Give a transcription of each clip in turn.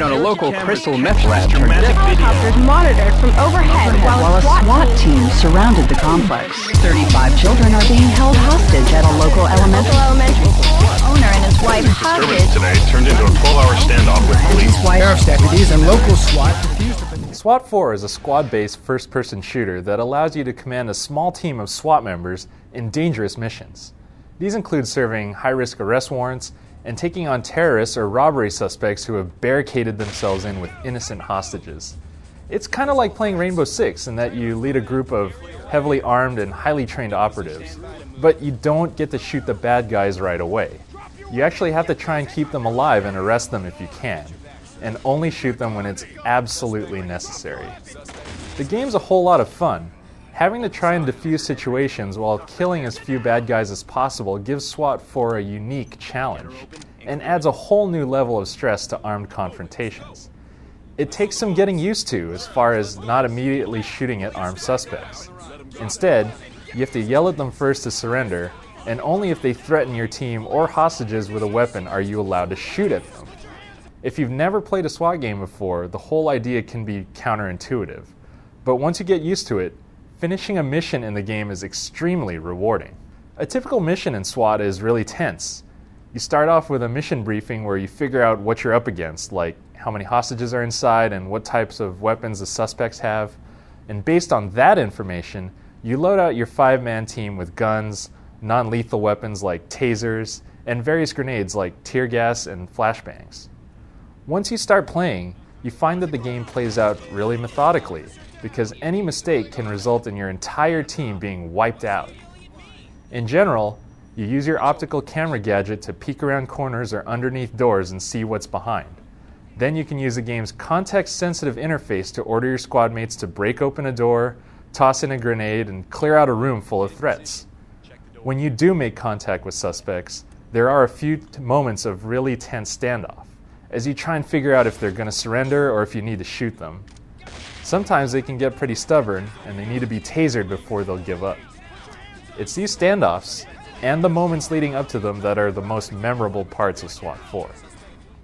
on a local crystal meth lab. Helicopters monitored from overhead while a SWAT team surrounded the complex. 35 children are being held hostage at a local elementary school. Owner and his wife hostage. Disturbance today turned into a 12-hour standoff with police. Sheriff's deputies and local SWAT refused to... SWat4 is a squad-based first-person shooter that allows you to command a small team of SWAT members in dangerous missions. These include serving high-risk arrest warrants and taking on terrorists or robbery suspects who have barricaded themselves in with innocent hostages. It's kind of like playing Rainbow Six in that you lead a group of heavily armed and highly trained operatives, but you don't get to shoot the bad guys right away. You actually have to try and keep them alive and arrest them if you can, and only shoot them when it's absolutely necessary. The game's a whole lot of fun. Having to try and defuse situations while killing as few bad guys as possible gives SWat4 a unique challenge, and adds a whole new level of stress to armed confrontations. It takes some getting used to as far as not immediately shooting at armed suspects. Instead, you have to yell at them first to surrender, and only if they threaten your team or hostages with a weapon are you allowed to shoot at them. If you've never played a SWAT game before, the whole idea can be counterintuitive. But once you get used to it, finishing a mission in the game is extremely rewarding. A typical mission in SWAT is really tense. You start off with a mission briefing where you figure out what you're up against, like how many hostages are inside and what types of weapons the suspects have. And based on that information, you load out your 5-man team with guns, non-lethal weapons like tasers, and various grenades like tear gas and flashbangs. Once you start playing, you find that the game plays out really methodically, because any mistake can result in your entire team being wiped out. In general, you use your optical camera gadget to peek around corners or underneath doors and see what's behind. Then you can use the game's context-sensitive interface to order your squad mates to break open a door, toss in a grenade, and clear out a room full of threats. When you do make contact with suspects, there are a few moments of really tense standoff, as you try and figure out if they're going to surrender or if you need to shoot them. Sometimes they can get pretty stubborn, and they need to be tasered before they'll give up. It's these standoffs, and the moments leading up to them, that are the most memorable parts of SWat4.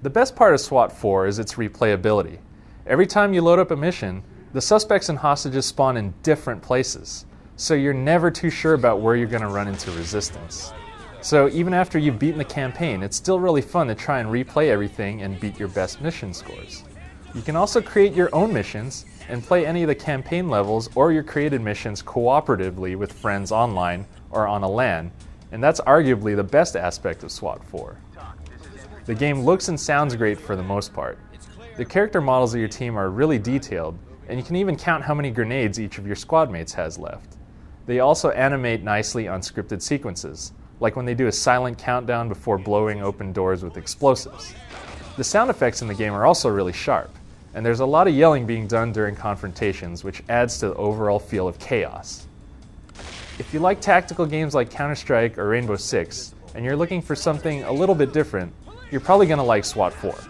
The best part of SWat4 is its replayability. Every time you load up a mission, the suspects and hostages spawn in different places, so you're never too sure about where you're going to run into resistance. So even after you've beaten the campaign, it's still really fun to try and replay everything and beat your best mission scores. You can also create your own missions and play any of the campaign levels or your created missions cooperatively with friends online or on a LAN, and that's arguably the best aspect of SWat4. The game looks and sounds great for the most part. The character models of your team are really detailed, and you can even count how many grenades each of your squad mates has left. They also animate nicely on scripted sequences, like when they do a silent countdown before blowing open doors with explosives. The sound effects in the game are also really sharp, and there's a lot of yelling being done during confrontations, which adds to the overall feel of chaos. If you like tactical games like Counter-Strike or Rainbow Six, and you're looking for something a little bit different, you're probably going to like SWat4.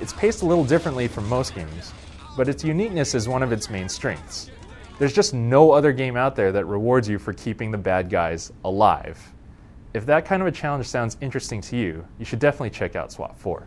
It's paced a little differently from most games, but its uniqueness is one of its main strengths. There's just no other game out there that rewards you for keeping the bad guys alive. If that kind of a challenge sounds interesting to you, you should definitely check out SWat4.